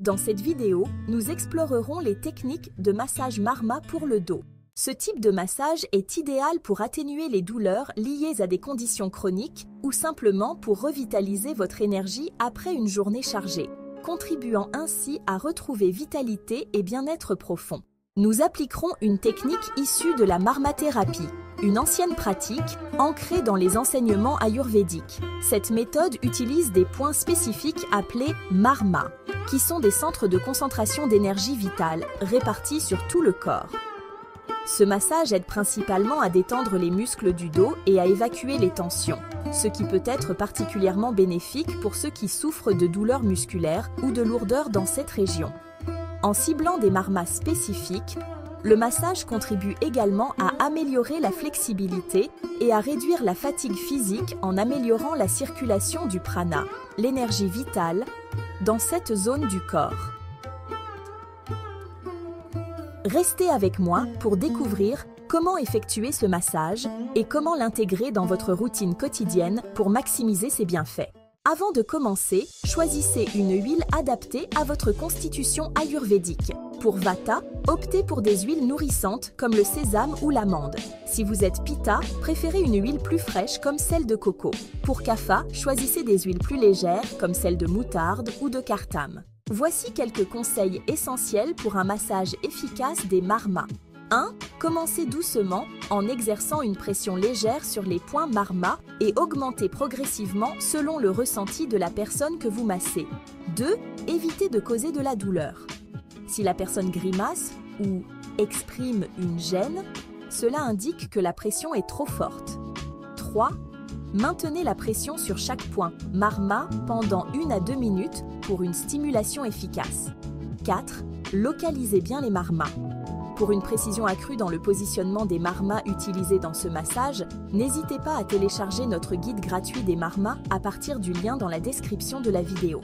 Dans cette vidéo, nous explorerons les techniques de massage Marma pour le dos. Ce type de massage est idéal pour atténuer les douleurs liées à des conditions chroniques ou simplement pour revitaliser votre énergie après une journée chargée, contribuant ainsi à retrouver vitalité et bien-être profond. Nous appliquerons une technique issue de la marmathérapie, une ancienne pratique ancrée dans les enseignements ayurvédiques. Cette méthode utilise des points spécifiques appelés marma, qui sont des centres de concentration d'énergie vitale répartis sur tout le corps. Ce massage aide principalement à détendre les muscles du dos et à évacuer les tensions, ce qui peut être particulièrement bénéfique pour ceux qui souffrent de douleurs musculaires ou de lourdeur dans cette région. En ciblant des marmas spécifiques, le massage contribue également à améliorer la flexibilité et à réduire la fatigue physique en améliorant la circulation du prana, l'énergie vitale, dans cette zone du corps. Restez avec moi pour découvrir comment effectuer ce massage et comment l'intégrer dans votre routine quotidienne pour maximiser ses bienfaits. Avant de commencer, choisissez une huile adaptée à votre constitution ayurvédique. Pour Vata, optez pour des huiles nourrissantes comme le sésame ou l'amande. Si vous êtes Pitta, préférez une huile plus fraîche comme celle de coco. Pour Kapha, choisissez des huiles plus légères comme celle de moutarde ou de cartame. Voici quelques conseils essentiels pour un massage efficace des marmas. 1. Commencez doucement en exerçant une pression légère sur les points marma et augmentez progressivement selon le ressenti de la personne que vous massez. 2. Évitez de causer de la douleur. Si la personne grimace ou exprime une gêne, cela indique que la pression est trop forte. 3. Maintenez la pression sur chaque point marma pendant 1 à 2 minutes pour une stimulation efficace. 4. Localisez bien les marmas. Pour une précision accrue dans le positionnement des marmas utilisés dans ce massage, n'hésitez pas à télécharger notre guide gratuit des marmas à partir du lien dans la description de la vidéo.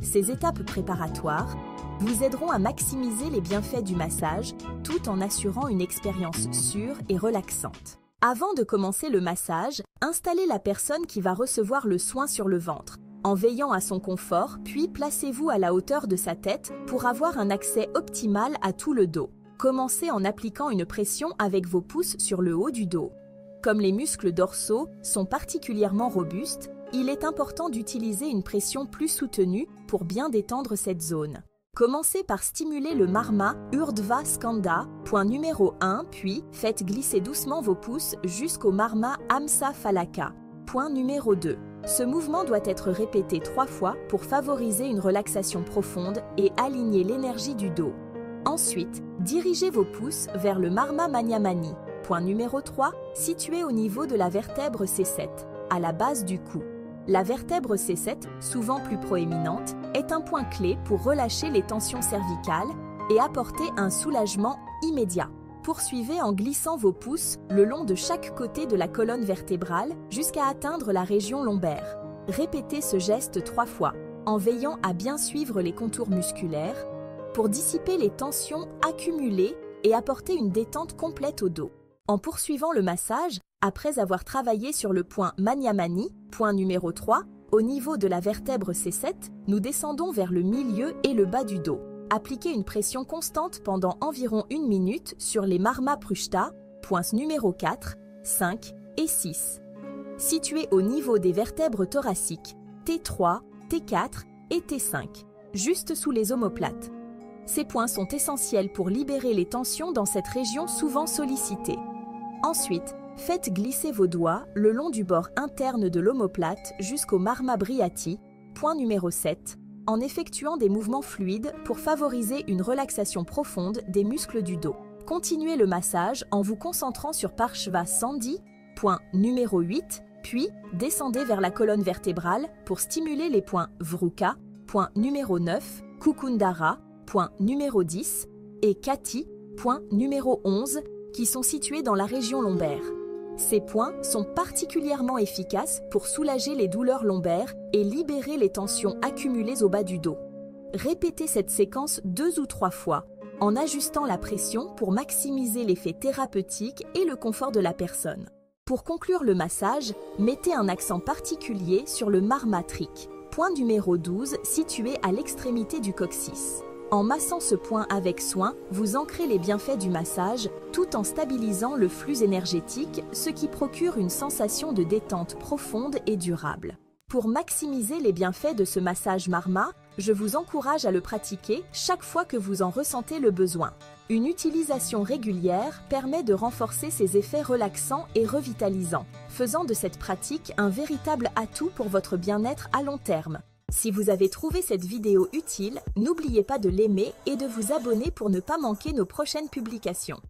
Ces étapes préparatoires vous aideront à maximiser les bienfaits du massage tout en assurant une expérience sûre et relaxante. Avant de commencer le massage, installez la personne qui va recevoir le soin sur le ventre, en veillant à son confort, puis placez-vous à la hauteur de sa tête pour avoir un accès optimal à tout le dos. Commencez en appliquant une pression avec vos pouces sur le haut du dos. Comme les muscles dorsaux sont particulièrement robustes, il est important d'utiliser une pression plus soutenue pour bien détendre cette zone. Commencez par stimuler le marma Urdhva Skandha, point numéro 1, puis faites glisser doucement vos pouces jusqu'au marma Hamsa Phalaka, point numéro 2. Ce mouvement doit être répété 3 fois pour favoriser une relaxation profonde et aligner l'énergie du dos. Ensuite, dirigez vos pouces vers le marma Manyamani, point numéro 3, situé au niveau de la vertèbre C7, à la base du cou. La vertèbre C7, souvent plus proéminente, est un point clé pour relâcher les tensions cervicales et apporter un soulagement immédiat. Poursuivez en glissant vos pouces le long de chaque côté de la colonne vertébrale jusqu'à atteindre la région lombaire. Répétez ce geste 3 fois, en veillant à bien suivre les contours musculaires, pour dissiper les tensions accumulées et apporter une détente complète au dos. En poursuivant le massage, après avoir travaillé sur le point Manyamani, point numéro 3, au niveau de la vertèbre C7, nous descendons vers le milieu et le bas du dos. Appliquez une pression constante pendant environ 1 minute sur les marma prushta, points numéro 4, 5 et 6, situés au niveau des vertèbres thoraciques, T3, T4 et T5, juste sous les omoplates. Ces points sont essentiels pour libérer les tensions dans cette région souvent sollicitée. Ensuite, faites glisser vos doigts le long du bord interne de l'omoplate jusqu'au marma brihati, point numéro 7, en effectuant des mouvements fluides pour favoriser une relaxation profonde des muscles du dos. Continuez le massage en vous concentrant sur Parshva Sandhi, point numéro 8, puis descendez vers la colonne vertébrale pour stimuler les points Vruka, point numéro 9, Kukundara, point numéro 10, et Kati, point numéro 11, qui sont situés dans la région lombaire. Ces points sont particulièrement efficaces pour soulager les douleurs lombaires et libérer les tensions accumulées au bas du dos. Répétez cette séquence 2 ou 3 fois, en ajustant la pression pour maximiser l'effet thérapeutique et le confort de la personne. Pour conclure le massage, mettez un accent particulier sur le marma trik, Point numéro 12, situé à l'extrémité du coccyx. En massant ce point avec soin, vous ancrez les bienfaits du massage tout en stabilisant le flux énergétique, ce qui procure une sensation de détente profonde et durable. Pour maximiser les bienfaits de ce massage Marma, je vous encourage à le pratiquer chaque fois que vous en ressentez le besoin. Une utilisation régulière permet de renforcer ses effets relaxants et revitalisants, faisant de cette pratique un véritable atout pour votre bien-être à long terme. Si vous avez trouvé cette vidéo utile, n'oubliez pas de l'aimer et de vous abonner pour ne pas manquer nos prochaines publications.